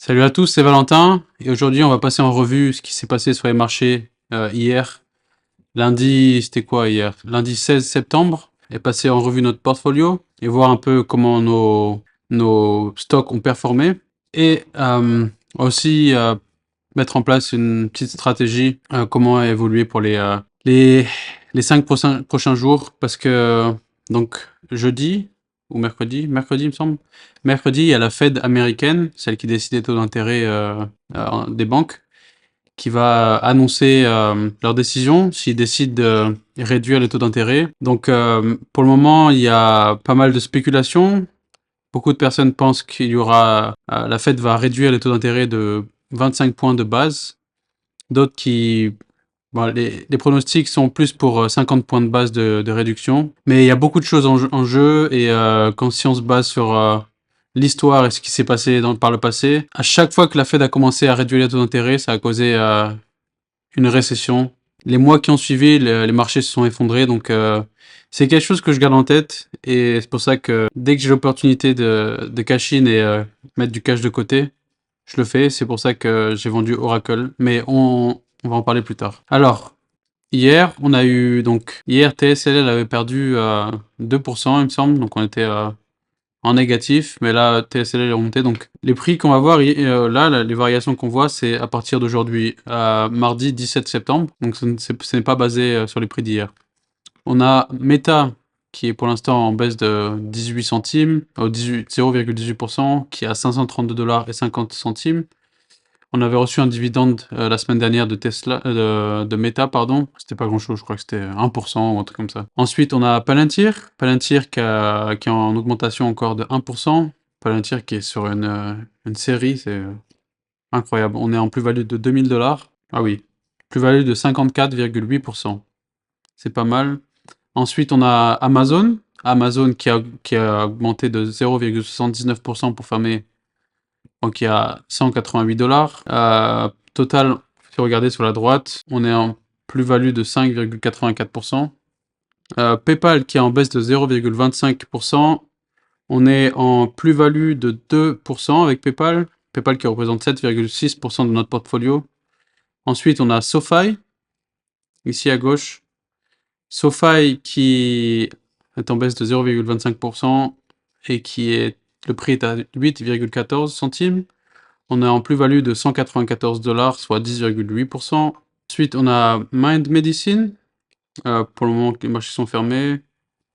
Salut à tous, c'est Valentin et aujourd'hui on va passer en revue ce qui s'est passé sur les marchés hier. Lundi, c'était quoi hier? Lundi 16 septembre et passer en revue notre portfolio et voir un peu comment nos stocks ont performé et aussi mettre en place une petite stratégie, comment évoluer pour les 5 prochains jours parce que donc jeudi ou mercredi il me semble. Mercredi, il y a la Fed américaine, celle qui décide des taux d'intérêt des banques, qui va annoncer leur décision, s'ils décident de réduire les taux d'intérêt. Donc pour le moment, il y a pas mal de spéculations. Beaucoup de personnes pensent qu'il y aura, la Fed va réduire les taux d'intérêt de 25 points de base. D'autres qui bon, les pronostics sont plus pour 50 points de base de réduction. Mais il y a beaucoup de choses en jeu et quand si on se base sur l'histoire et ce qui s'est passé par le passé, à chaque fois que la Fed a commencé à réduire les taux d'intérêt, ça a causé une récession. Les mois qui ont suivi, les marchés se sont effondrés. Donc c'est quelque chose que je garde en tête et c'est pour ça que dès que j'ai l'opportunité de cash in et mettre du cash de côté, je le fais. C'est pour ça que j'ai vendu Oracle. Mais on va en parler plus tard. Alors, hier, on a eu donc hier TSLL avait perdu 2%, il me semble, donc on était en négatif, mais là TSLL est remonté. Donc les prix qu'on va voir là, les variations qu'on voit, c'est à partir d'aujourd'hui, mardi 17 septembre. Donc ce n'est pas basé sur les prix d'hier. On a Meta qui est pour l'instant en baisse de 18 centimes, 0,18%, qui est à 532 $ et 50 centimes. On avait reçu un dividende la semaine dernière de Tesla, de Meta, pardon. C'était pas grand chose, je crois que c'était 1% ou un truc comme ça. Ensuite, on a Palantir. Palantir qui est en augmentation encore de 1%. Palantir qui est sur une série, c'est incroyable. On est en plus-value de 2000 $. Ah oui, plus-value de 54,8%. C'est pas mal. Ensuite, on a Amazon. Amazon qui a augmenté de 0,79% pour fermer. Donc il y a 188 $. Total, si vous regardez sur la droite, on est en plus-value de 5,84%. PayPal qui est en baisse de 0,25%. On est en plus-value de 2% avec PayPal. PayPal qui représente 7,6% de notre portfolio. Ensuite, on a SoFi, ici à gauche. SoFi qui est en baisse de 0,25% et le prix est à 8,14 centimes. On est en plus-value de 194 $, soit 10,8%. Ensuite, on a Mind Medicine. Pour le moment, les marchés sont fermés.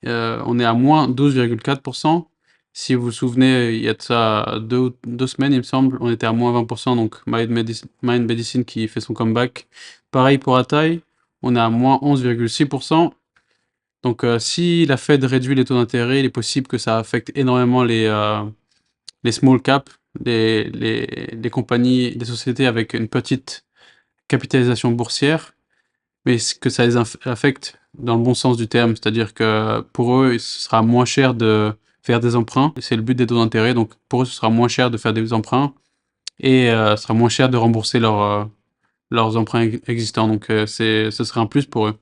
On est à moins 12,4%. Si vous vous souvenez, il y a de ça deux semaines, il me semble, on était à moins 20%, donc Mind Medicine qui fait son comeback. Pareil pour Atai, on est à moins 11,6%. Donc si la Fed réduit les taux d'intérêt, il est possible que ça affecte énormément les small caps, les compagnies, les sociétés avec une petite capitalisation boursière, mais que ça les affecte dans le bon sens du terme, c'est-à-dire que pour eux, ce sera moins cher de faire des emprunts, c'est le but des taux d'intérêt, donc pour eux, ce sera moins cher de faire des emprunts, et ce sera moins cher de rembourser leurs emprunts existants, donc ce serait un plus pour eux.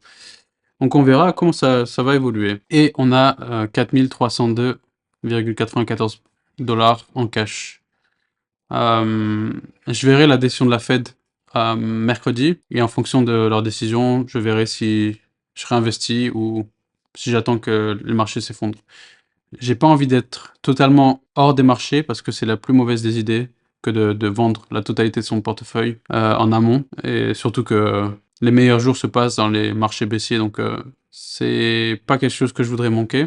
Donc on verra comment ça va évoluer. Et on a 4302,94 $ en cash. Je verrai la décision de la Fed mercredi et en fonction de leur décision, je verrai si je réinvestis ou si j'attends que le marché s'effondre. J'ai pas envie d'être totalement hors des marchés parce que c'est la plus mauvaise des idées que de vendre la totalité de son portefeuille en amont et surtout que les meilleurs jours se passent dans les marchés baissiers, donc c'est pas quelque chose que je voudrais manquer.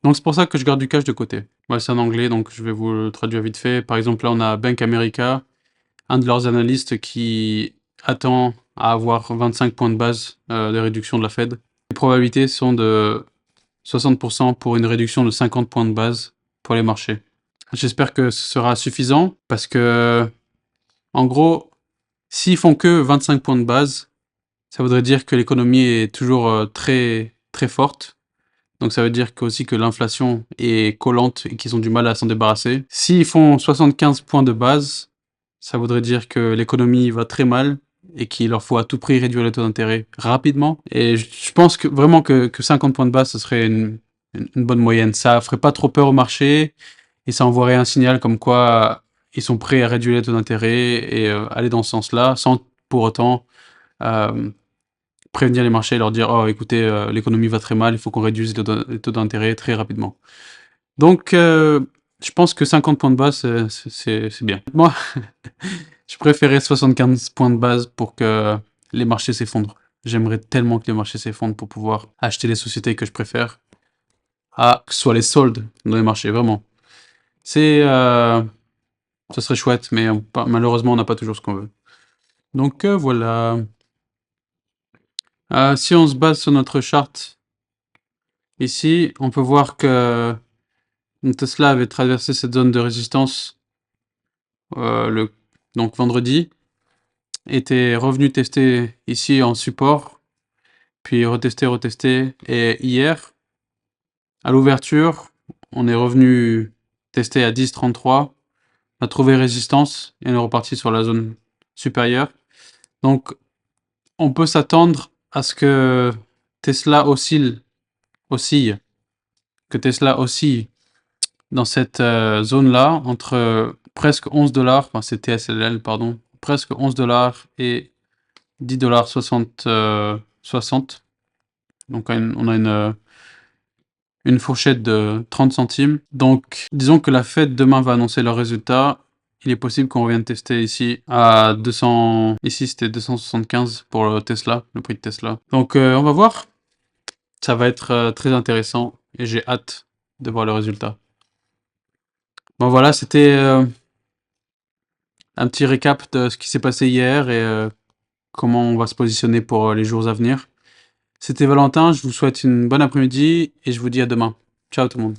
Donc c'est pour ça que je garde du cash de côté. Ouais, c'est en anglais, donc je vais vous le traduire vite fait. Par exemple, là, on a Bank America, un de leurs analystes qui attend à avoir 25 points de base de réduction de la Fed. Les probabilités sont de 60% pour une réduction de 50 points de base pour les marchés. J'espère que ce sera suffisant parce que, en gros, s'ils font que 25 points de base, ça voudrait dire que l'économie est toujours très, très forte. Donc ça veut dire aussi que l'inflation est collante et qu'ils ont du mal à s'en débarrasser. S'ils font 75 points de base, ça voudrait dire que l'économie va très mal et qu'il leur faut à tout prix réduire les taux d'intérêt rapidement. Et je pense que vraiment que 50 points de base, ce serait une bonne moyenne. Ça ferait pas trop peur au marché et ça envoierait un signal comme quoi ils sont prêts à réduire les taux d'intérêt et aller dans ce sens-là, sans pour autant prévenir les marchés et leur dire: «Oh écoutez, l'économie va très mal, il faut qu'on réduise les taux d'intérêt très rapidement». Donc je pense que 50 points de base, c'est bien. Moi, je préférais 75 points de base pour que les marchés s'effondrent. J'aimerais tellement que les marchés s'effondrent pour pouvoir acheter les sociétés que je préfère, que ce soit les soldes dans les marchés, vraiment. C'est, ça serait chouette, mais malheureusement, on n'a pas toujours ce qu'on veut. Donc voilà. Si on se base sur notre charte, ici, on peut voir que Tesla avait traversé cette zone de résistance donc vendredi, était revenu tester ici en support, puis retester, et hier, à l'ouverture, on est revenu tester à 10,33, on a trouvé résistance, et on est reparti sur la zone supérieure. Donc, on peut s'attendre à ce que Tesla oscille dans cette zone-là, entre presque 11$, enfin c'est TSLL, pardon, presque 11$ et 10,60$. Donc on a une fourchette de 30 centimes. Donc disons que la Fed demain va annoncer leurs résultats. Il est possible qu'on revienne tester ici à 200. Ici c'était 275 pour le Tesla, le prix de Tesla. Donc on va voir. Ça va être très intéressant et j'ai hâte de voir le résultat. Bon voilà, c'était un petit récap de ce qui s'est passé hier et comment on va se positionner pour les jours à venir. C'était Valentin, je vous souhaite une bonne après-midi et je vous dis à demain. Ciao tout le monde.